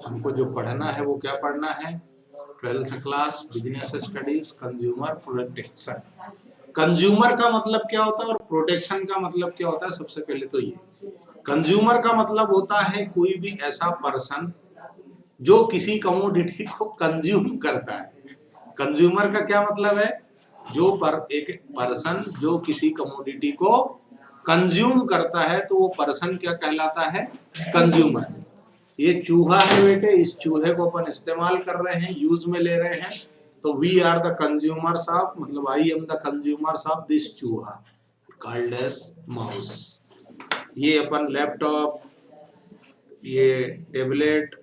हमको जो पढ़ना है वो क्या पढ़ना है? 12th class business studies consumer protection. Consumer का मतलब क्या होता है और प्रोटेक्शन का मतलब क्या होता है? सबसे पहले तो ये कंज्यूमर का मतलब होता है कोई भी ऐसा पर्सन जो किसी कमोडिटी को कंज्यूम करता है। कंज्यूमर का क्या मतलब है? एक पर्सन जो किसी कमोडिटी को कंज्यूम करता है तो वो पर्सन क्या कहलाता है? कंज्यूमर। ये चूहा है बेटे, इस चूहे को अपन इस्तेमाल कर रहे हैं, यूज में ले रहे हैं, तो we are the consumers of, मतलब I am the consumers of this चूहा कॉल्ड एज माउस। ये अपन लैपटॉप, ये टेबलेट,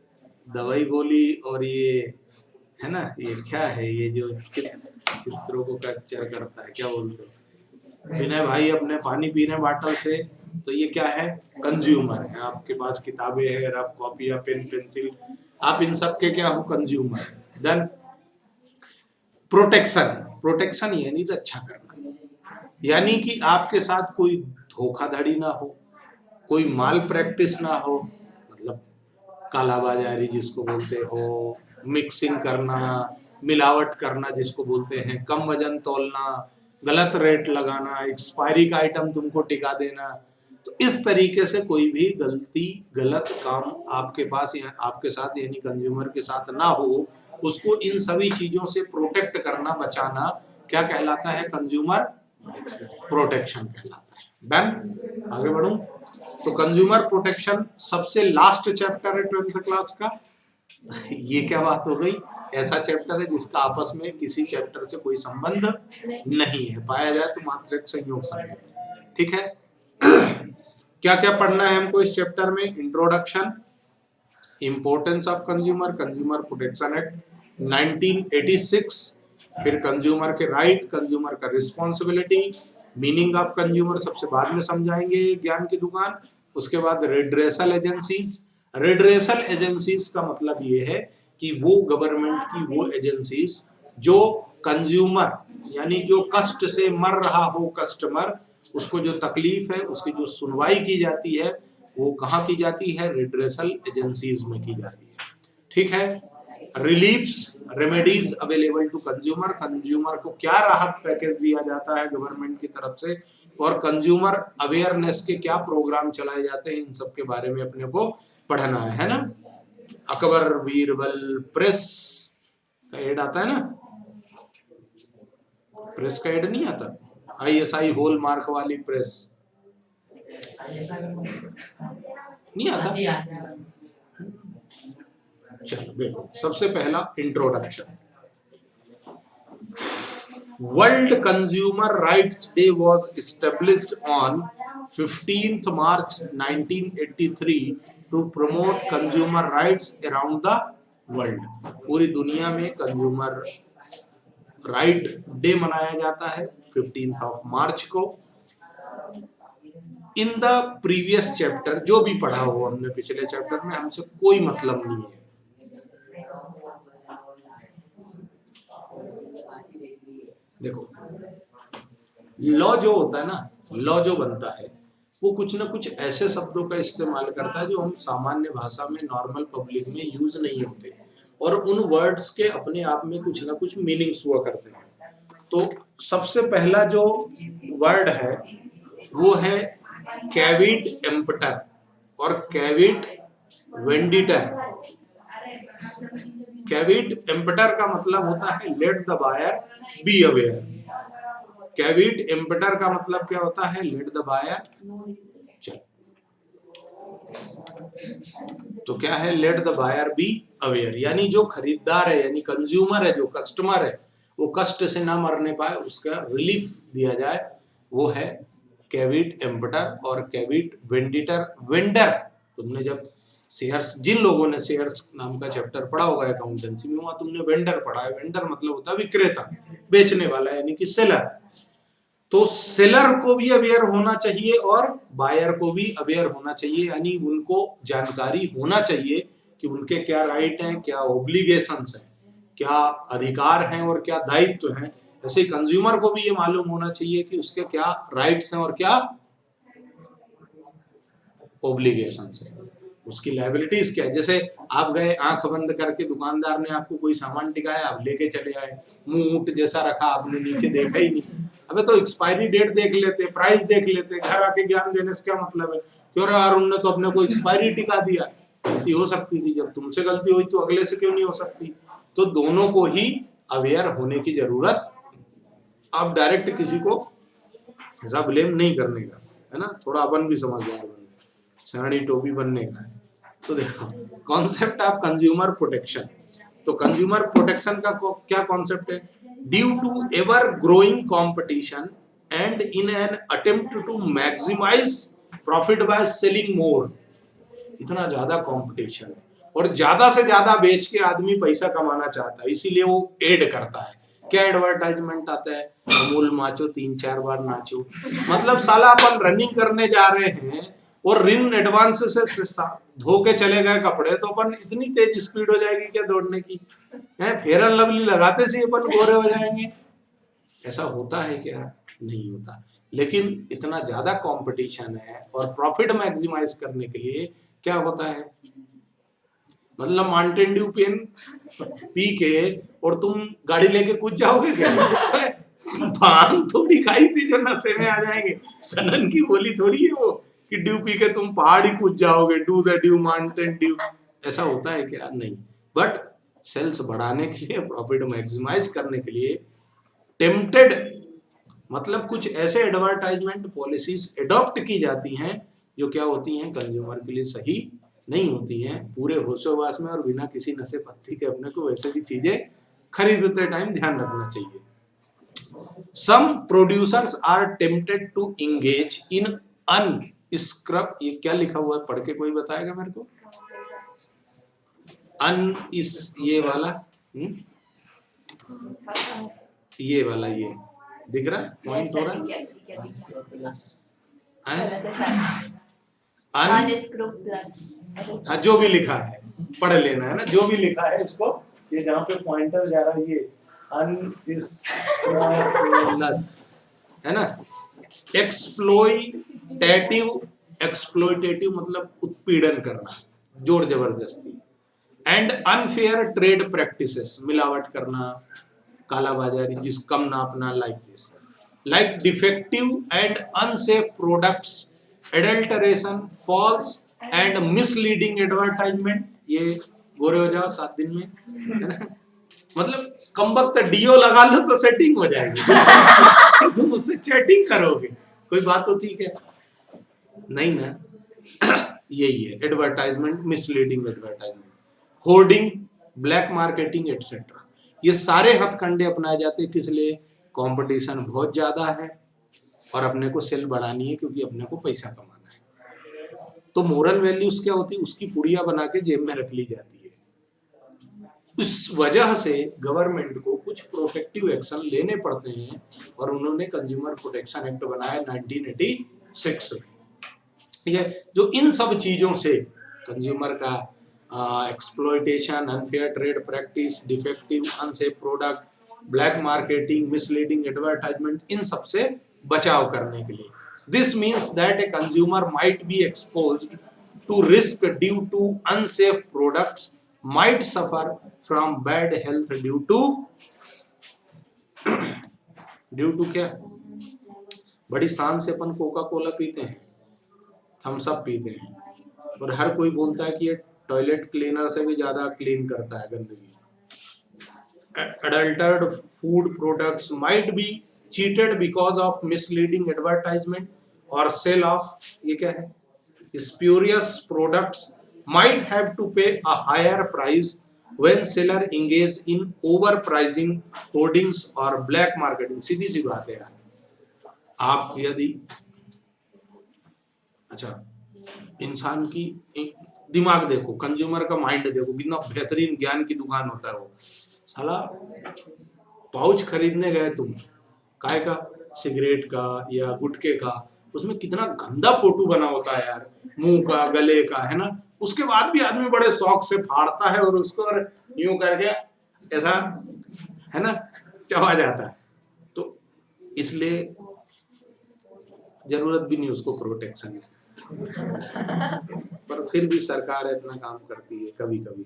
दवाई गोली और ये है ना, ये क्या है, ये जो चित्रों को कैप्चर करता है, क्या बोलते हो विनय भाई अपने पानी पीने बॉटल से, तो ये क्या है? कंज्यूमर है। आपके पास किताबें है, रफ कॉपी या पेन पेंसिल, आप इन सब के क्या हो? कंज्यूमर। देन प्रोटेक्शन, प्रोटेक्शन यानी रक्षा करना, यानी कि आपके साथ कोई धोखाधड़ी ना हो, कोई माल प्रैक्टिस ना हो, मतलब कालाबाजारी जिसको बोलते हो, मिक्सिंग करना, मिलावट करना जिसको बोलते हैं, कम वजन तोलना, गलत रेट लगाना, एक्सपायरी का आइटम तुमको टिका देना, तो इस तरीके से कोई भी गलती गलत काम आपके पास या आपके साथ यानी कंज्यूमर के साथ ना हो, उसको इन सभी चीजों से प्रोटेक्ट करना, बचाना क्या कहलाता है? कंज्यूमर प्रोटेक्शन कहलाता है। डन, आगे बढ़ूं तो कंज्यूमर प्रोटेक्शन सबसे लास्ट चैप्टर है 12th क्लास का। ये क्या बात हो गई? ऐसा चैप्टर है जिसका आपस में किसी चैप्टर से कोई संबंध नहीं है, पाया जाए तो मात्र एक संयोग संबंध। ठीक है, क्या क्या पढ़ना है हमको इस चैप्टर में? Introduction, importance of consumer, consumer protection act 1986, फिर कंज्यूमर के राइट, कंज्यूमर का रिस्पॉन्सिबिलिटी, मीनिंग ऑफ कंज्यूमर सबसे बाद में समझाएंगे ज्ञान की दुकान। उसके बाद रिड्रेसल एजेंसीज, रिड्रेसल एजेंसीज का मतलब ये है कि वो गवर्नमेंट की वो एजेंसीज जो कंज्यूमर यानी जो कष्ट से मर रहा हो कस्टमर, उसको जो तकलीफ है उसकी जो सुनवाई की जाती है वो कहाँ की जाती है? रिड्रेसल एजेंसीज में की जाती है। ठीक है, reliefs remedies available to consumer, consumer को क्या राहत पैकेज दिया जाता है गवर्नमेंट की तरफ से, और कंज्यूमर अवेयरनेस के क्या प्रोग्राम चलाए जाते हैं, इन सब के बारे में अपने को पढ़ना है ना। अकबर बीरबल प्रेस का एड आता है ना, प्रेस का एड नहीं आता? ISI होल मार्क वाली प्रेस नहीं आता? चलो देखो, सबसे पहला introduction. World consumer rights day was established on 15th March 1983 to promote consumer rights around the world. पूरी दुनिया में कंज्यूमर राइट डे मनाया जाता है 15th March को। इन द प्रीवियस चैप्टर, जो भी पढ़ा हो हमने पिछले चैप्टर में, हमसे कोई मतलब नहीं है। देखो, लॉ जो होता है ना, लॉ जो बनता है वो कुछ ना कुछ ऐसे शब्दों का इस्तेमाल करता है जो हम सामान्य भाषा में नॉर्मल पब्लिक में यूज नहीं होते, और उन वर्ड्स के अपने आप में कुछ ना कुछ मीनिंग्स हुआ करते हैं। तो सबसे पहला जो वर्ड है वो है कैविट एम्पटर और कैविट वेंडिटर। कैविट एम्पटर का मतलब होता है let the buyer be aware. Caveat emptor का मतलब क्या होता है? Let the buyer. चल, तो क्या है? Let the buyer be aware, यानी जो खरीदार है यानी कंज्यूमर है, जो कस्टमर है, वो कष्ट से ना मरने पाए, उसका रिलीफ दिया जाए, वो है कैविट एम्पटर और कैविट वेंडिटर। वेंडर, तुमने जब शेयर्स, जिन लोगों ने शेयर्स नाम का चैप्टर पढ़ा होगा अकाउंटेंसी में, वहां तुमने वेंडर पढ़ा है। वेंडर मतलब होता है विक्रेता, बेचने वाला, यानी कि सेलर। तो सेलर को भी अवेयर होना चाहिए और बायर को भी अवेयर होना चाहिए, यानी उनको जानकारी होना चाहिए कि उनके क्या राइट हैं, क्या ओब्लिगेशंस हैं, क्या अधिकार हैं और क्या दायित्व हैं। ऐसे कंज्यूमर को भी ये मालूम होना चाहिए कि उसके क्या राइट्स हैं और क्या ओब्लिगेशंस हैं। उसकी लायबिलिटीज क्या है। जैसे आप गए आंख बंद करके, दुकानदार ने आपको कोई सामान टिकाया, आप लेके चले आए, मुंह ऊंट जैसा रखा, आपने नीचे देखा ही नहीं। अबे तो एक्सपायरी डेट देख लेते, प्राइस देख लेते, घर आके ज्ञान देने से क्या मतलब है। क्यों यार उनने तो अपने को एक्सपायरी टिका दिया, गलती हो सकती थी, जब तुमसे गलती हुई तो अगले से क्यों नहीं हो सकती। तो दोनों को ही अवेयर होने की जरूरत। आप डायरेक्ट किसी को ऐसा ब्लेम नहीं करने का, है ना, थोड़ा अपन भी समझदार बनने, सियाणी टोपी बनने का है। तो देखो कॉन्सेप्ट ऑफ कंज्यूमर प्रोटेक्शन, तो कंज्यूमर प्रोटेक्शन का क्या कॉन्सेप्ट है। Due to ever growing competition and in an attempt to maximise profit by selling more, इतना ज्यादा कंपटीशन है और ज्यादा से ज्यादा बेच के आदमी पैसा कमाना चाहता है, इसीलिए वो एड करता है। क्या एडवर्टाइजमेंट आता है, अमूल माचो 3-4 बार नाचो, मतलब साला अपन रनिंग करने जा रहे हैं और रिन एडवांस से धो के चले गए कपड़े, तो अपन इतनी तेज स्पीड हो जाएगी क्या दौड़ने की है, फेयर एंड लवली लगाते से अपन गोरे हो जाएंगे। ऐसा होता है क्या, नहीं होता। लेकिन इतना ज्यादा कंपटीशन है और प्रॉफिट मैक्सिमाइज करने के लिए क्या होता है, मतलब माउंटेन ड्यू पेन पी के और तुम गाड़ी लेके कूद जाओगे क्या भांग थोड़ी खाई थी जो नशे में आ जाएंगे, सनन की बोली थोड़ी है वो कि ड्यू पी के तुम पहाड़ी कूद जाओगे, do the due Mountain Dew, ऐसा होता है क्या, नहीं। बट सेल्स बढ़ाने के लिए, प्रॉफिट मैक्सिमाइज करने के लिए टेम्प्टेड, मतलब कुछ ऐसे एडवर्टाइजमेंट पॉलिसीज एडॉप्ट की जाती हैं जो क्या होती हैं, कंज्यूमर के लिए सही नहीं होती हैं, पूरे होशोवास में और बिना किसी नशे पत्ती के अपने को वैसे भी चीजें खरीदते टाइम ध्यान रखना चाहिए। Some producers are tempted to engage in unscrub, ये क्या लिखा हुआ है, पढ़ के कोई बताएगा मेरे को, ये वाला ये वाला, ये दिख रहा है, पॉइंट हो रहा है, हाँ जो भी लिखा है पढ़ लेना है ना, जो भी लिखा है इसको, ये जहाँ पे पॉइंटर जा रहा है ये है ना, एक्सप्लोइटेटिव, एक्सप्लोइटेटिव मतलब उत्पीड़न करना, जोर जबरदस्ती, एंड अनफेयर ट्रेड प्रैक्टिसेस, मिलावट करना, कालाबाजारी, जिस कम नापना, like this, like defective and unsafe products, adulteration, false and misleading advertisement, ये गोरे हो जाओ 7 दिन में, है ना, मतलब कम वक्त डीओ लगा लो तो सेटिंग हो जाएगी तुम उससे चैटिंग करोगे, कोई बात होती है क्या, नहीं ना यही है advertisement, misleading advertisement, hoarding, black marketing etcetera, ये सारे हथकंडे अपनाए जाते हैं, किस लिए, कंपटीशन बहुत ज्यादा है और अपने को सेल बढ़ानी है क्योंकि अपने को पैसा कमाना है। तो मोरल वैल्यूज क्या होती है, उसकी पुड़िया बना के जेब में रख ली जाती है। इस वजह से गवर्नमेंट को कुछ प्रोटेक्टिव एक्शन लेने पड़ते हैं और उन्होंने कंज्यूमर प्रोटेक्शन एक्ट बनाया 1986 में। ये जो इन सब चीजों से कंज्यूमर का exploitation, unfair trade practice, defective unsafe product, black marketing, misleading advertisement, इन सब से बचाव करने के लिए, this means that a consumer might be exposed to risk due to unsafe products, might suffer from bad health due to क्या, बड़ी शान से अपन कोका कोला पीते हैं, थम्स अप पीते हैं और हर कोई बोलता है कि ये टॉयलेट क्लीनर से भी ज्यादा क्लीन करता है गंदगी। Adulterated food products might be cheated because of misleading advertisement or sale of, ये क्या है, spurious products might have to pay a higher price when seller engage in overpricing, hoardings or black marketing। सीधी सी बात है यार, आप यदि, अच्छा इंसान की दिमाग देखो, कंज्यूमर का माइंड देखो, कितना बेहतरीन ज्ञान की दुकान होता है वो, साला पाउच खरीदने गए तुम, काय का, सिगरेट का या गुटखे का, उसमें कितना गंदा फोटो बना होता है यार, मुंह का, गले का, है ना, उसके बाद भी आदमी बड़े शौक से फाड़ता है और उसको यूं करके ऐसा, है ना, चबा जाता है। तो इसलिए जरूरत भी नहीं उसको प्रोटेक्शन की। पर फिर भी सरकार इतना काम करती है कभी कभी।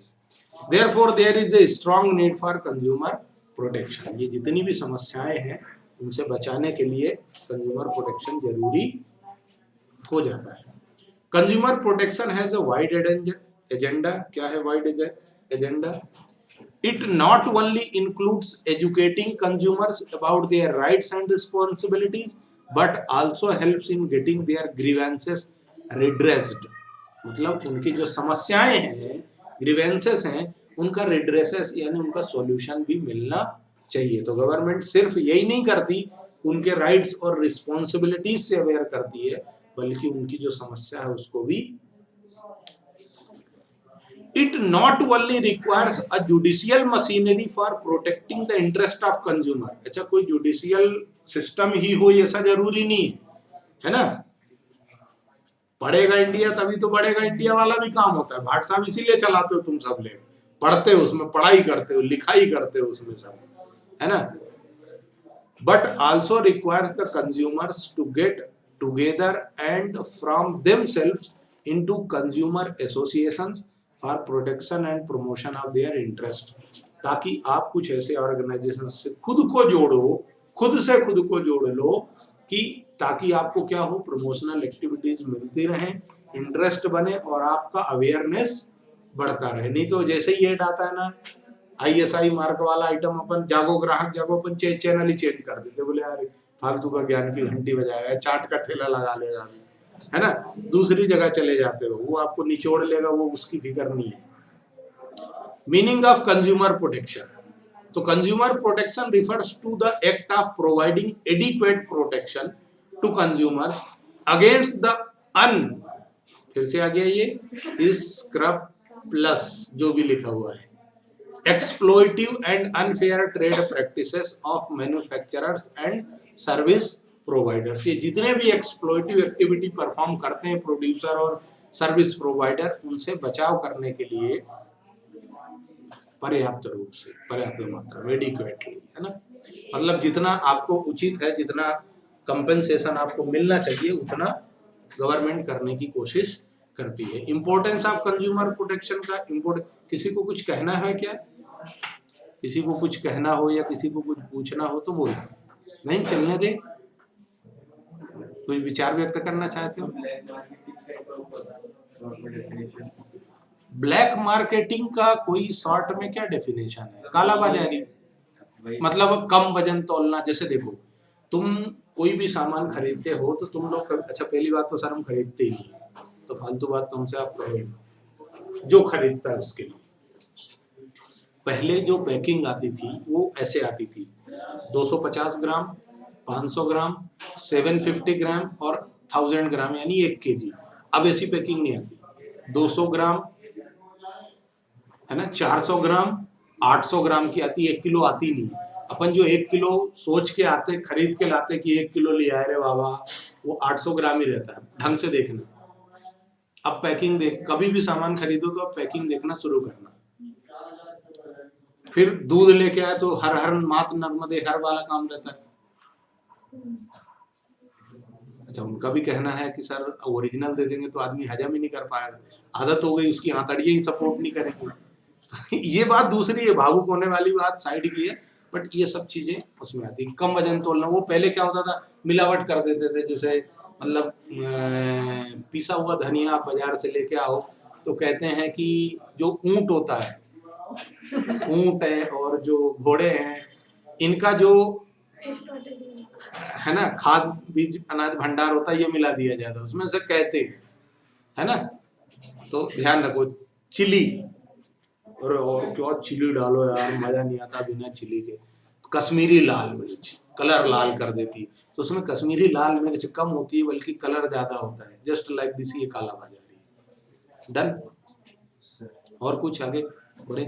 Therefore, there is a strong need for consumer protection. ये जितनी भी समस्याएं हैं उनसे बचाने के लिए कंज्यूमर प्रोटेक्शन जरूरी हो जाता है। Consumer protection has a wide agenda. क्या है wide agenda? It not only includes educating consumers about their rights and responsibilities, but also helps in getting their grievances redressed. मतलब उनकी जो समस्याएं हैं, ग्रीवेंसेस हैं, उनका रिड्रेसेस यानी उनका सॉल्यूशन भी मिलना चाहिए। तो गवर्नमेंट सिर्फ यही नहीं करती, उनके राइट्स और रिस्पॉन्सिबिलिटीज से अवेयर करती है, बल्कि उनकी जो समस्या है उसको भी। It not only requires a judicial machinery for protecting the interest of consumer. अच्छा, कोई जुडिशियल सिस्टम ही हो ऐसा जरूरी नहीं है ना। पढ़ेगा इंडिया तभी तो बढ़ेगा इंडिया वाला भी काम होता है। भाट साहब इसीलिए चलाते हो तुम सब लोग, पढ़ते हो उसमें, पढ़ाई करते हो, लिखाई करते हो उसमें सब, है ना। But also requires the consumers to get together and from themselves into consumer associations for protection and promotion of their interest. ताकि आप कुछ ऐसे ऑर्गेनाइजेशन से खुद को जोड़ो, खुद से खुद को जोड़ लो कि ताकि आपको क्या हो, प्रमोशनल एक्टिविटीज मिलती रहें, इंटरेस्ट बने और आपका अवेयरनेस बढ़ता रहे। नहीं तो जैसे ही ऐड आता है ना, ISI मार्क वाला आइटम, अपन जागो ग्राहक जागो, अपन चैनल ही चेंज कर देते, बोले यार फालतू का ज्ञान की घंटी बजाएगा, चाट का ठेला लगा लेगा, है ना, दूसरी जगह चले जाते हो, वो आपको निचोड़ लेगा, वो उसकी फिक्र नहीं है। Meaning of consumer protection. तो consumer protection refers to the act of providing adequate protection to consumer against the फिर से आ गया ये स्क्रब प्लस जो भी लिखा हुआ है, exploitive and unfair trade practices of manufacturers and service providers. ये जितने भी exploitive activity परफॉर्म करते हैं प्रोड्यूसर और सर्विस प्रोवाइडर, उनसे बचाव करने के लिए पर्याप्त रूप से, पर्याप्त मात्रा, एडिक्वेटली, है ना। मतलब जितना आपको उचित है, जितना कंपेंसेशन आपको मिलना चाहिए, उतना गवर्नमेंट करने की कोशिश करती है। इंपॉर्टेंस ऑफ कंज्यूमर प्रोटेक्शन का किसी को कुछ कहना है क्या? किसी को कुछ कहना हो या किसी को कुछ पूछना हो तो बोलो, नहीं चलने दे। कोई विचार व्यक्त करना चाहते हो? ब्लैक मार्केटिंग का कोई शॉर्ट में क्या डेफिनेशन है? काला बाजारी, मतलब कम वजन तोलना। जैसे देखो, तुम कोई भी सामान खरीदते हो तो तुम लोग, अच्छा पहली बात तो सर हम खरीदते ही नहीं है, तो फालतू बात तुमसे आप प्रोवाइड जो खरीदता है उसके लिए। पहले जो पैकिंग आती थी वो ऐसे आती थी, 250 ग्राम, 500 ग्राम, 750 ग्राम और 1000 ग्राम यानी 1 kg। अब ऐसी पैकिंग नहीं आती, 200 ग्राम, है ना, 400 ग्राम, 800 ग्राम की आती है, 1 किलो आती नहीं। अपन जो 1 किलो सोच के आते, खरीद के लाते कि 1 किलो ले आए रे बाबा, वो 800 ग्राम ही रहता है। ढंग से देखना। अब पैकिंग देख, कभी भी सामान खरीदो तो अब पैकिंग देखना शुरू करना। फिर दूध लेके आए तो हर हर मात नर्मदे हर वाला काम रहता है। अच्छा, उनका भी कहना है कि सर ओरिजिनल दे देंगे तो आदमी हजम ही नहीं कर पाएगा, आदत हो गई उसकी, आंतड़ियां ही सपोर्ट नहीं करेंगे। तो ये बात दूसरी है, भावुक होने वाली बात साइड की है, बट ये सब चीजें उसमें आती। कम वजन तोलना, वो पहले क्या होता था, मिलावट कर देते थे। जैसे मतलब पिसा हुआ धनिया आप बाजार से लेके आओ तो कहते हैं कि जो ऊंट होता है, ऊंट है और जो घोड़े हैं, इनका जो है ना खाद बीज अनाज भंडार होता है, ये मिला दिया जाता है उसमें से, कहते हैं, है ना। तो ध्यान रखो, चिली और क्या चिली डालो यार, मजा नहीं आता बिना चिली के। कश्मीरी लाल मिर्च कलर लाल कर देती, तो उसमें कश्मीरी लाल मिर्च कम होती है बल्कि कलर ज्यादा होता है। जस्ट लाइक दिस, ये काला बाजारी। डन। और कुछ आगे बढ़े?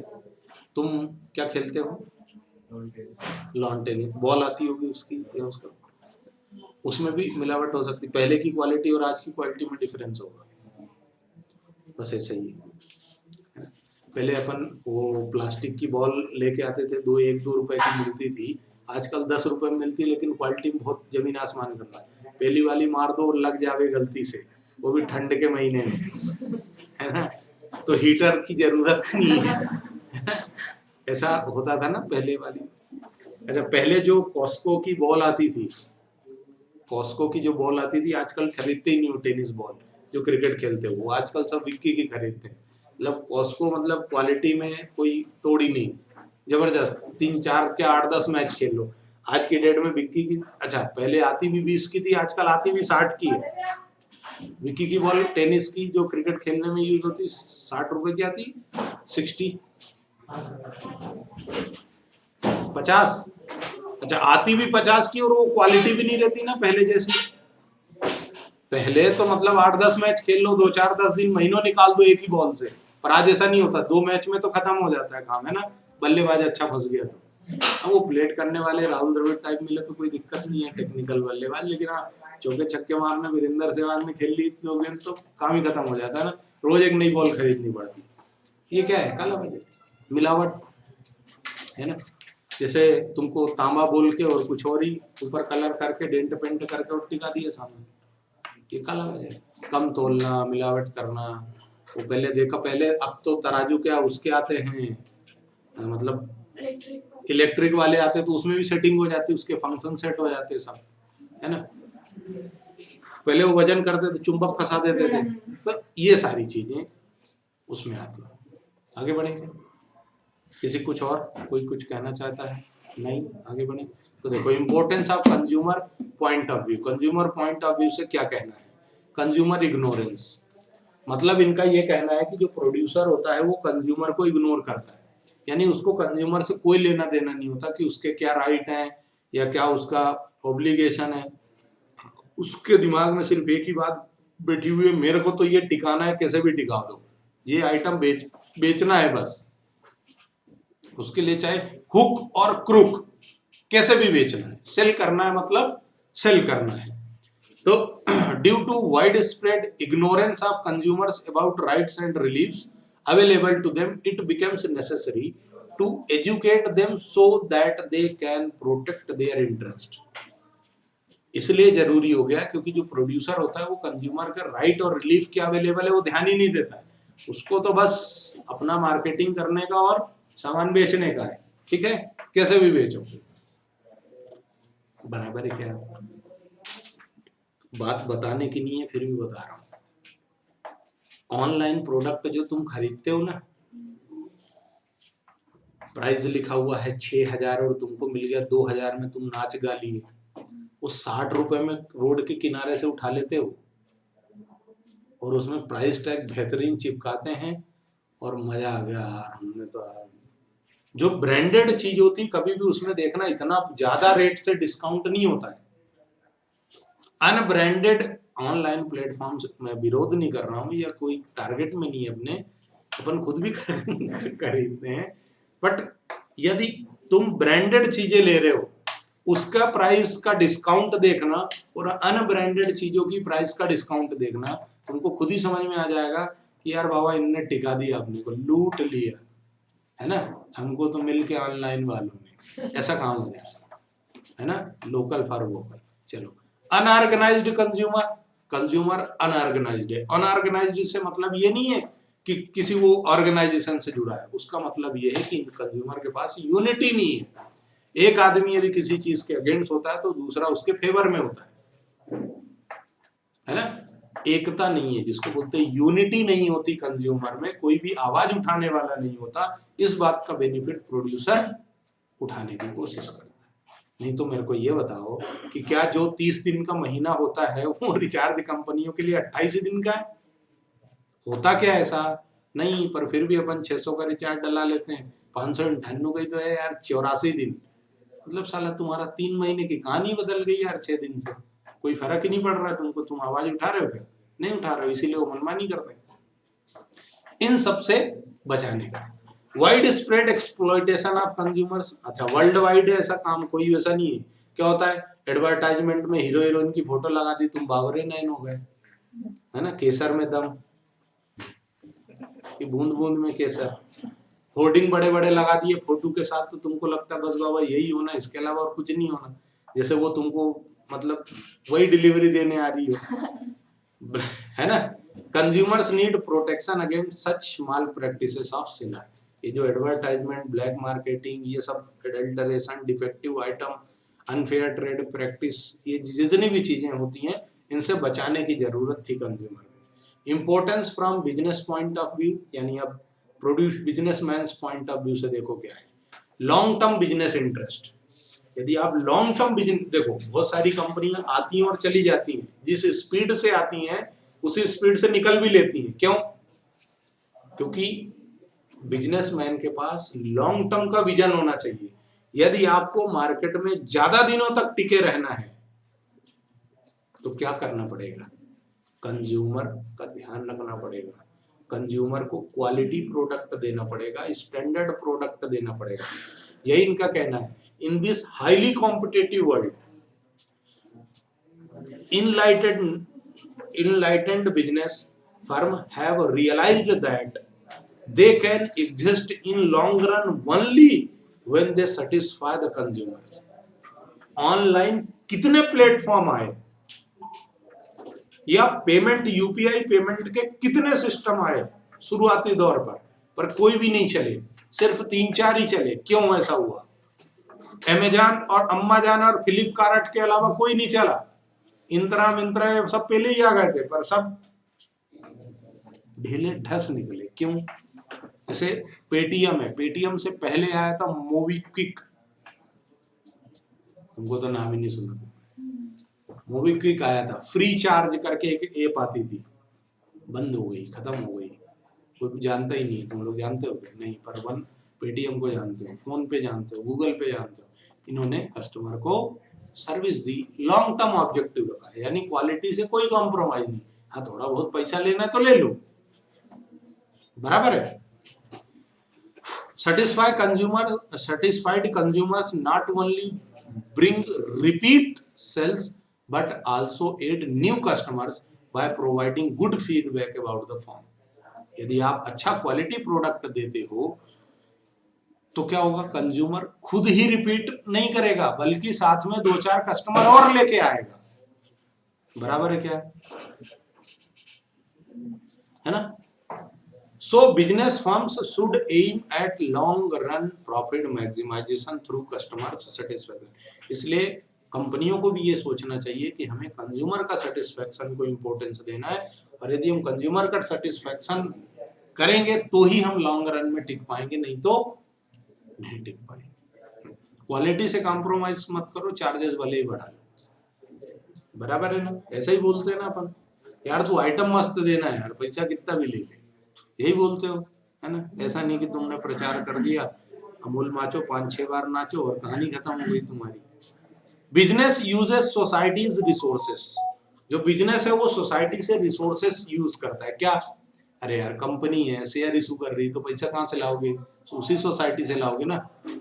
तुम क्या खेलते हो? Lawn tennis. बॉल आती होगी उसकी या उसका, उसमें भी मिलावट हो सकती, पहले की क्वालिटी और आज की क्वालिटी में डिफरेंस होगा। बस ऐसा ही है। पहले अपन वो प्लास्टिक की बॉल लेके आते थे, 1-2 रुपए की मिलती थी, आजकल 10 रुपए में मिलती है, लेकिन क्वालिटी में बहुत जमीन आसमान का है। पहली वाली मार दो और लग जावे गलती से, वो भी ठंड के महीने में, है ना, तो हीटर की जरूरत नहीं है, ऐसा होता था ना पहले वाली। अच्छा, पहले जो कॉस्को की बॉल आती थी, कॉस्को की जो बॉल आती थी, आजकल खरीदते ही नहीं हो टेनिस बॉल, जो क्रिकेट खेलते हो वो आजकल सब विक्की की खरीदते हैं। मतलब कॉस्को मतलब क्वालिटी में कोई तोड़ ही नहीं, जबरदस्त, 3-4 के 8-10 मैच खेल लो। आज की डेट में विक्की की, अच्छा पहले आती भी 20 की थी, आजकल आती भी 60 की है। विक्की की बॉल टेनिस की जो क्रिकेट खेलने में यूज होती 60 रुपए की आती, 60, 50, अच्छा आती भी 50 की, और वो क्वालिटी भी नहीं रहती ना पहले जैसी। पहले तो मतलब 8-10 मैच खेल लो, 2-4-10 दिन महीनों निकाल दो एक ही बॉल से, पर आज ऐसा नहीं होता, 2 मैच में तो खत्म हो जाता है काम, है ना, बल्लेबाज अच्छा फंस गया तो। अब वो प्लेट करने वाले राहुल द्रविड़ टाइप मिले तो कोई दिक्कत नहीं है, टेक्निकल बल्लेबाज, लेकिन हाँ चौके छक्के मारना, वीरेंद्र सहवाग ने खेल ली 2 गेंद तो काम ही खत्म हो जाता है ना, रोज एक नई बॉल खरीदनी पड़ती। ये क्या है, कालाबाजारी, मिलावट, है ना। जैसे तुमको तांबा बोल के और कुछ और ही ऊपर कलर करके डेंट पेंट करके और टिका दिया सामने, ये कालाबाजारी, कम तोलना, मिलावट करना। वो पहले देखा, पहले, अब तो तराजू क्या उसके आते हैं, मतलब इलेक्ट्रिक वाले आते, तो उसमें भी सेटिंग हो जाती, उसके फंक्शन सेट हो जाते सब, है ना। पहले वो वजन करते थे, चुंबक फंसा देते थे, तो ये सारी चीजें उसमें आती। आगे बढ़ेंगे, किसी कुछ और, कोई कुछ कहना चाहता है? नहीं, आगे बढ़े। तो देखो, importance of consumer point of view, consumer point of view से क्या कहना है, कंज्यूमर इग्नोरेंस, मतलब इनका ये कहना है कि जो प्रोड्यूसर होता है वो कंज्यूमर को इग्नोर करता है, यानी उसको कंज्यूमर से कोई लेना देना नहीं होता कि उसके क्या राइट हैं या क्या उसका ऑब्लिगेशन है। उसके दिमाग में सिर्फ एक ही बात बैठी हुई है, मेरे को तो ये टिकाना है, कैसे भी टिका दो, ये आइटम बेचना है बस। उसके लिए चाहे हुक और क्रुक कैसे भी बेचना है, सेल करना है, मतलब सेल करना है। तो due to widespread ignorance of consumers about rights and reliefs available to them, it becomes necessary to educate them so that they can protect their interest. इसलिए जरूरी हो गया क्योंकि जो प्रोड्यूसर होता है वो कंज्यूमर का राइट और रिलीफ क्या अवेलेबल है वो ध्यान ही नहीं देता है, उसको तो बस अपना मार्केटिंग करने का और सामान बेचने का है, ठीक है, कैसे भी बेचो, बराबर है। क्या बात बताने की नहीं है, फिर भी बता रहा हूं। ऑनलाइन प्रोडक्ट जो तुम खरीदते हो ना, प्राइस लिखा हुआ है 6,000 और तुमको मिल गया 2,000 में, तुम नाच गा लिए, वो 60 रुपए में रोड के किनारे से उठा लेते हो और उसमें प्राइस टैग बेहतरीन चिपकाते हैं और मजा आ गया यार, हमने तो जो ब्रांडेड चीज होती कभी भी उसमें देखना इतना ज्यादा रेट से डिस्काउंट नहीं होता है। अनब्रांडेड ऑनलाइन प्लेटफॉर्म्स में विरोध नहीं कर रहा हूँ या कोई टारगेट में नहीं है अपने, अपन खुद भी खरीदते हैं, बट यदि तुम ब्रांडेड चीजें ले रहे हो उसका प्राइस का डिस्काउंट देखना और अनब्रांडेड चीजों की प्राइस का डिस्काउंट देखना, तुमको खुद ही समझ में आ जाएगा कि यार बाबा इनने टिका दिया, अपने को लूट लिया, है ना, हमको तो मिल के ऑनलाइन वालों ने, ऐसा काम हो जाएगा, है ना, लोकल फॉर वोकल। चलो, अनऑर्गेनाइज्ड कंज्यूमर, कंज्यूमर अनऑर्गेनाइज्ड है, अनऑर्गेनाइज्ड से मतलब ये नहीं है कि किसी वो ऑर्गेनाइजेशन से जुड़ा है, उसका मतलब ये है कि कंज्यूमर के पास यूनिटी नहीं है। एक आदमी यदि किसी चीज के अगेंस्ट होता है तो दूसरा उसके फेवर में होता है ना, एकता नहीं है, जिसको बोलते हैं यूनिटी नहीं होती कंज्यूमर में, कोई भी आवाज उठाने वाला नहीं होता, इस बात का बेनिफिट प्रोड्यूसर उठाने की कोशिश करता है। नहीं तो मेरे को ये बताओ कि क्या जो 30 दिन का महीना होता है वो रिचार्ज कंपनियों के लिए 28 दिन का है, होता क्या ऐसा नहीं, पर फिर भी अपन 600 का रिचार्ज डला लेते हैं, 598 का ही तो है यार, 84 दिन, मतलब साला तुम्हारा 3 महीने की कहानी बदल गई यार 6 दिन से, कोई फर्क ही नहीं पड़ रहा है तुमको, तुम आवाज उठा रहे हो क्या, नहीं उठा रहे हो, इसीलिए वो मनमानी करते। इन सब से बचाने का wide spread exploitation of consumers, अच्छा वर्ल्ड वाइड ऐसा काम कोई वैसा नहीं है। क्या होता है, एडवर्टाइजमेंट में हीरो हीरोइन की फोटो लगा दी, तुम बाबरे नैन हो गए, है ना, केसर में दम कि बूंद बूंद में केसर, होर्डिंग बड़े बड़े लगा दिए फोटो के साथ, तो तुमको लगता है बस बाबा यही होना, इसके अलावा और कुछ नहीं होना, जैसे वो तुमको मतलब वही डिलीवरी देने आ रही हो, है ना। Consumers need protection against such mall practices of seller. ये जो एडवर्टाइजमेंट, ब्लैक मार्केटिंग, ये सब adulteration, defective item, unfair trade practice, ये जितनी भी चीजें होती हैं इनसे बचाने की जरूरत थी कंज्यूमर को। Importance from business point of view, यानी अब produce businessman point of view से देखो क्या है। लॉन्ग टर्म बिजनेस इंटरेस्ट, यदि आप लॉन्ग टर्म बिजनेस देखो, बहुत सारी कंपनियां आती हैं और चली जाती हैं, जिस स्पीड से आती हैं उसी स्पीड से निकल भी लेती हैं। क्यों? क्योंकि बिजनेसमैन के पास लॉन्ग टर्म का विजन होना चाहिए। यदि आपको मार्केट में ज्यादा दिनों तक टिके रहना है तो क्या करना पड़ेगा? कंज्यूमर का ध्यान रखना पड़ेगा, कंज्यूमर को क्वालिटी प्रोडक्ट देना पड़ेगा, स्टैंडर्ड प्रोडक्ट देना पड़ेगा। यही इनका कहना है। In this highly competitive world, enlightened business firm have realized that they can exist in long run only when they satisfy the consumers. Online कितने प्लेटफॉर्म आए या पेमेंट, यूपीआई पेमेंट के कितने सिस्टम आए शुरुआती दौर पर कोई भी नहीं चले, सिर्फ 3-4 ही चले। क्यों ऐसा हुआ? अमेजॉन और अम्माजान और फ्लिपकार्ट के अलावा कोई नहीं चला। इंद्रा मिंत्रा सब पहले ही आ गए थे, पर सब ढीले ढस निकले। क्यों? जैसे पेटीएम है, पेटीएम से पहले आया था मोबीक्विक, तुमको तो नाम ही नहीं सुना। मोबीक्विक आया था, फ्री चार्ज करके एक ऐप आती थी, बंद हो गई, खत्म हो गई, कोई जानता ही नहीं। तुम लोग जानते हो नहीं, पर वन पेटीएम को जानते हो, फोन पे जानते हो, गूगल पे जानते हो। इन्होंने कस्टमर को सर्विस दी, लॉन्ग टर्म ऑब्जेक्टिव रखा, यानी क्वालिटी से कोई कॉम्प्रोमाइज नहीं। हाँ, थोड़ा बहुत पैसा लेना है तो ले लो, बराबर है। satisfied consumers not only bring repeat sales but also aid new customers by providing good feedback about the firm. यदि आप अच्छा क्वालिटी प्रोडक्ट देते हो तो क्या होगा? कंज्यूमर खुद ही रिपीट नहीं करेगा, बल्कि साथ में 2-4 कस्टमर और लेके आएगा। बराबर है क्या? है ना। So business firms should aim at long run profit maximization through customer satisfaction. इसलिए कंपनियों को भी ये सोचना चाहिए कि हमें कंज्यूमर का सेटिस्फैक्शन को इम्पोर्टेंस देना है, और यदि हम कंज्यूमर का सेटिस्फैक्शन करेंगे तो ही हम लॉन्ग रन में टिक पाएंगे, नहीं तो नहीं टिक पाएंगे। क्वालिटी से कॉम्प्रोमाइज मत करो, चार्जेस भले ही बढ़ा लो, बराबर है ना। ऐसा ही बोलते हैं ना अपन, यार तू आइटम मस्त देना है यार, पैसा कितना भी ले ले, यही बोलते हो, है ना। ऐसा नहीं कि तुमने प्रचार कर दिया, अमूल नाचो 5-6 बार नाचो और कहानी खत्म हो गई तुम्हारी। बिजनेस यूजेस सोसाइटीज रिसोर्सेस, जो बिजनेस है वो सोसाइटी से रिसोर्सेस यूज करता है। क्या? अरे यार कंपनी है, शेयर इशू कर रही, तो पैसा कहाँ से लाओगे? तो उसी सोसाइटी से लाओगे ना।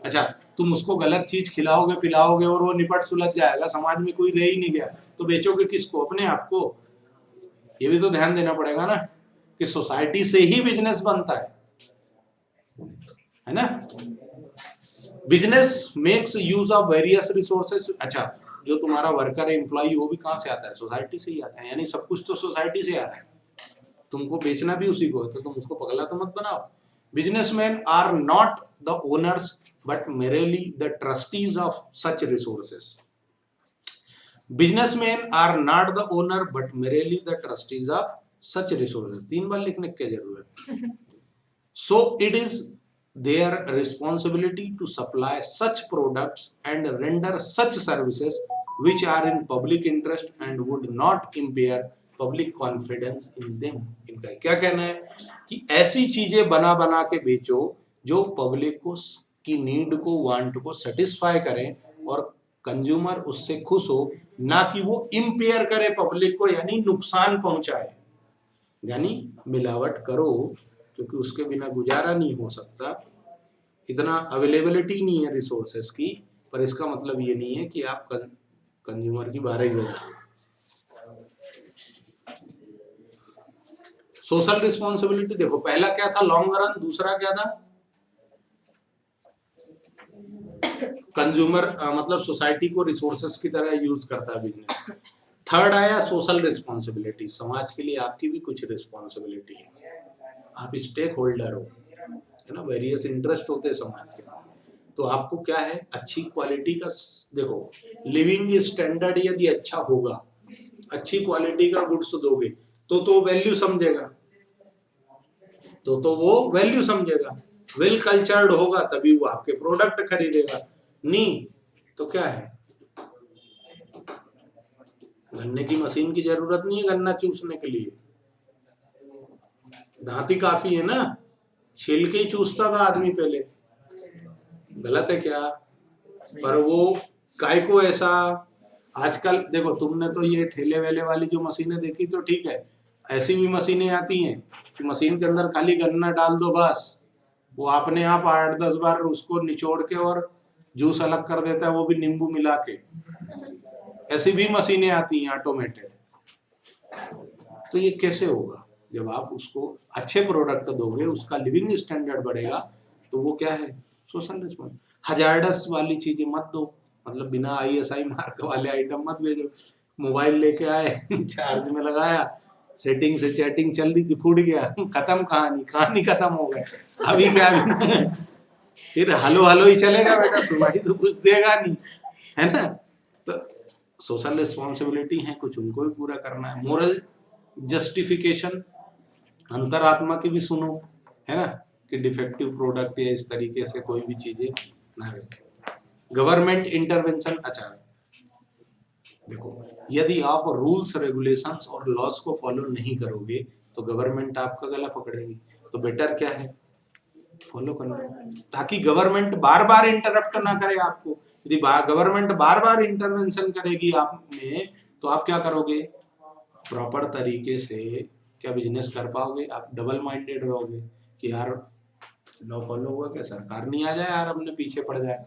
अच्छा, तुम उसको गलत चीज खिलाओगे पिलाओगे और वो निपट सुलझ जाएगा, समाज में कोई रह ही नहीं गया, तो बेचोगे किसको? अपने आप को। ये भी तो ध्यान देना पड़ेगा ना कि सोसाइटी से ही बिजनेस बनता है ना। Business makes use of various resources. अच्छा, जो तुम्हारा वर्कर है, एम्प्लॉय, वो भी कहाँ से आता है? सोसाइटी से ही आता है, यानी सब कुछ तो सोसाइटी से आ रहा है। तुमको बेचना भी उसी को है, तो तुम उसको पगला तो मत बनाओ। Businessman are not the owners but merely the trustees of such resources. Businessman are not the owner but merely the trustees of such resources. 3 बार लिखने की जरूरत। So it is their responsibility to supply such products and render such services which are in public interest and would not impair public confidence in them. इनका क्या कहना है कि ऐसी चीजें बना बना के बेचो जो पब्लिक को की नीड को, वांट को सेटिस्फाई करें और कंज्यूमर उससे खुश हो, ना कि वो इम्पेयर करे पब्लिक को, यानी नुकसान पहुंचाए। यानी मिलावट करो, क्योंकि उसके बिना गुजारा नहीं हो सकता, इतना अवेलेबिलिटी नहीं है रिसोर्सेस की, पर इसका मतलब ये नहीं है कि आप कंज्यूमर की बारह बजा। सोशल रिस्पॉन्सिबिलिटी देखो, पहला क्या था? Long run. दूसरा क्या था? कंज्यूमर मतलब सोसाइटी को रिसोर्सेस की तरह यूज करता है बिजनेस। थर्ड आया सोशल रिस्पॉन्सिबिलिटी, समाज के लिए आपकी भी कुछ रिस्पॉन्सिबिलिटी है, आप स्टेक होल्डर हो, है ना, वेरियस इंटरेस्ट होते हैं समाज के, तो आपको क्या है, अच्छी क्वालिटी का, देखो लिविंग स्टैंडर्ड यदि अच्छा होगा, अच्छी क्वालिटी का गुड्स दोगे तो वैल्यू समझेगा, तो वो वैल्यू समझेगा, वेल कल्चर्ड होगा तभी वो आपके प्रोडक्ट खरीदेगा, नहीं तो क्या है, गन्ने की मशीन की जरूरत नहीं है गन्ना चूसने के लिए, दांत ही काफी है ना, छिल के ही चूसता था आदमी पहले, गलत है क्या? पर वो काय को ऐसा, आजकल देखो तुमने तो ये ठेले वेले वाली जो मशीनें देखी तो ठीक है, ऐसी भी मशीनें आती हैं कि मशीन के अंदर खाली गन्ना डाल दो बस, वो अपने आप 8-10 बार उसको निचोड़ के और जूस अलग कर देता है, वो भी नींबू मिला के, ऐसी भी मशीनें आती हैं ऑटोमेटेड। तो ये कैसे होगा, जब आप उसको अच्छे प्रोडक्ट दोगे, उसका लिविंग स्टैंडर्ड बढ़ेगा, तो वो क्या है, सोशल रिस्पॉन्स। हजार्डस वाली चीजें मत दो, मतलब बिना ISI मार्क वाले आइटम मत भेजो, मोबाइल लेके आए चार्ज में लगाया, सेटिंग से चैटिंग चल रही थी, फूट गया, खत्म कहानी खत्म हो गई, अभी क्या फिर हलो हलो ही चलेगा बेटा, सुनाई तो कुछ देगा नहीं, है ना। तो सोशल रिस्पॉन्सिबिलिटी है कुछ, उनको भी पूरा करना है। मोरल जस्टिफिकेशन, अंतरात्मा की भी सुनो, है ना, कि डिफेक्टिव प्रोडक्ट या इस तरीके से कोई भी चीजें ना रहे। गवर्नमेंट इंटरवेंशन, अच्छा देखो, यदि आप रूल्स रेगुलेशंस और लॉस को फॉलो नहीं करोगे तो गवर्नमेंट आपका गला पकड़ेगी, तो बेटर क्या है, फॉलो करना, ताकि गवर्नमेंट बार बार इंटरप्ट ना करे आपको। यदि गवर्नमेंट बार बार इंटरवेंशन करेगी आप में, तो आप क्या करोगे, प्रॉपर तरीके से क्या बिजनेस कर पाओगे, आप डबल माइंडेड रहोगे कि यार लॉ फॉलो हुआ क्या, सरकार नहीं आ जाए यार अपने पीछे पड़ जाए,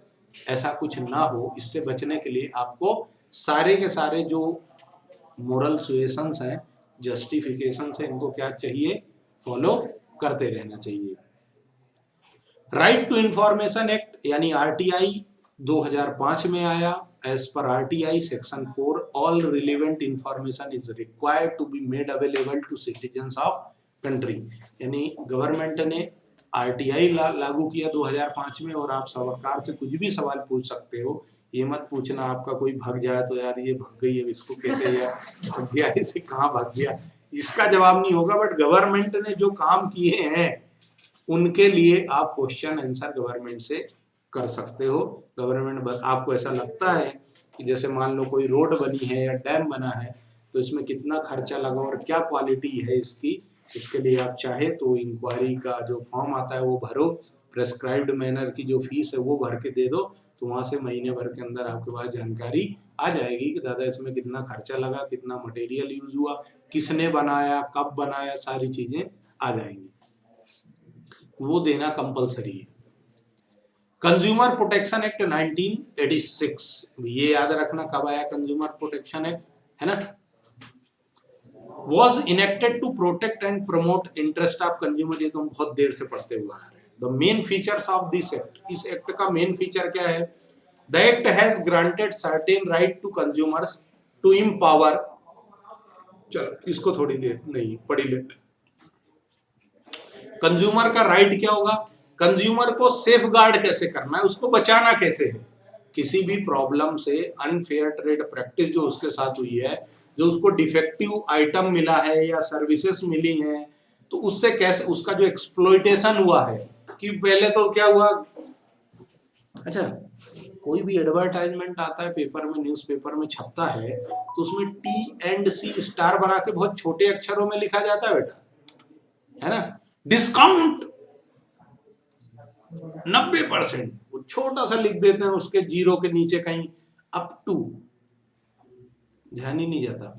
ऐसा कुछ ना हो। इससे बचने के लिए आपको सारे के सारे जो मोरल सुएशंस हैं, जस्टिफिकेशन है, इनको क्या चाहिए, फॉलो करते रहना चाहिए। राइट टू इंफॉर्मेशन एक्ट यानी RTI 2005 में आया। As per RTI section 4 all relevant information is required to be made available to citizens of country, यानी गवर्नमेंट ने RTI लागू किया 2005 में, और आप सरकार से कुछ भी सवाल पूछ सकते हो, ये मत पूछना आपका कोई भाग जाए तो यार ये भाग गई है, इसको कैसे यार भाग गया, इसे कहाँ भाग गया, इसका जवाब नहीं होगा। बट गवर्नमेंट ने जो काम किए हैं उनके लिए आप क्वेश्चन आंसर गवर्नमेंट से कर सकते हो। गवर्नमेंट आपको ऐसा लगता है कि जैसे मान लो कोई रोड बनी है या डैम बना है, तो इसमें कितना खर्चा लगा और क्या क्वालिटी है इसकी, इसके लिए आप चाहे तो इंक्वायरी का जो फॉर्म आता है वो भरो, प्रेस्क्राइब्ड मैनर की जो फीस है वो भर के दे दो, तो वहां से महीने भर के अंदर आपके पास जानकारी आ जाएगी कि दादा इसमें कितना खर्चा लगा, कितना मटेरियल यूज हुआ, किसने बनाया, कब बनाया, सारी चीजें आ जाएंगी, वो देना कंपलसरी है। कंज्यूमर प्रोटेक्शन एक्ट 1986, ये याद रखना कब आया कंज्यूमर प्रोटेक्शन एक्ट, है ना, was enacted to protect and promote interest of consumer, ये तो हम बहुत देर से पढ़ते हुए आ रहे हैं। The main features of this act, इस एक्ट का मेन फीचर क्या है, The act has granted certain right to consumers to empower, चलो इसको थोड़ी देर नहीं पढ़ी लेते। कंज्यूमर का राइट क्या होगा, कंज्यूमर को सेफ गार्ड कैसे करना है, उसको बचाना कैसे है, किसी भी प्रॉब्लम से, अनफेयर ट्रेड प्रैक्टिस जो उसके साथ हुई है, जो उसको डिफेक्टिव आइटम मिला है या सर्विसेज मिली हैं, तो उससे कैसे, उसका जो एक्सप्लॉइटेशन हुआ है, कि पहले तो क्या हुआ, अच्छा कोई भी एडवर्टाइजमेंट आता है पेपर में, न्यूज़पेपर में छपता है, तो उसमें T&C स्टार बना के बहुत छोटे अक्षरों में लिखा जाता है बेटा, है ना, डिस्काउंट 90%, वो छोटा सा लिख देते हैं उसके जीरो के नीचे कहीं अप टू, ध्यान ही नहीं जाता।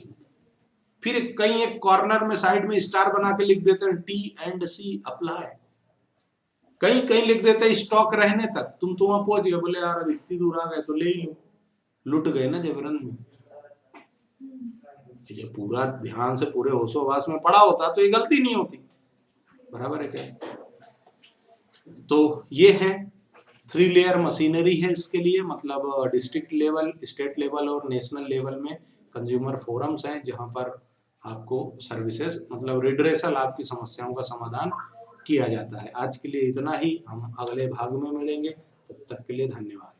फिर कहीं एक कॉर्नर में साइड में स्टार बना के लिख देते हैं T&C अप्लाई, कहीं कहीं लिख देते हैं स्टॉक रहने तक, तुम तो वहां पहुंच गए, बोले यार अब इतनी दूर आ गए तो ले ही लो, लुट गए ना जबरन में। ये पूरा ध्यान से पूरे होशोहवास में पढ़ा होता तो ये गलती नहीं होती, बराबर है क्या। तो ये है 3 लेयर मशीनरी है इसके लिए, मतलब डिस्ट्रिक्ट लेवल, स्टेट लेवल और नेशनल लेवल में कंज्यूमर फोरम्स हैं जहां पर आपको सर्विसेज मतलब रिड्रेसल आपकी समस्याओं का समाधान किया जाता है। आज के लिए इतना ही, हम अगले भाग में मिलेंगे, तब तक के लिए धन्यवाद।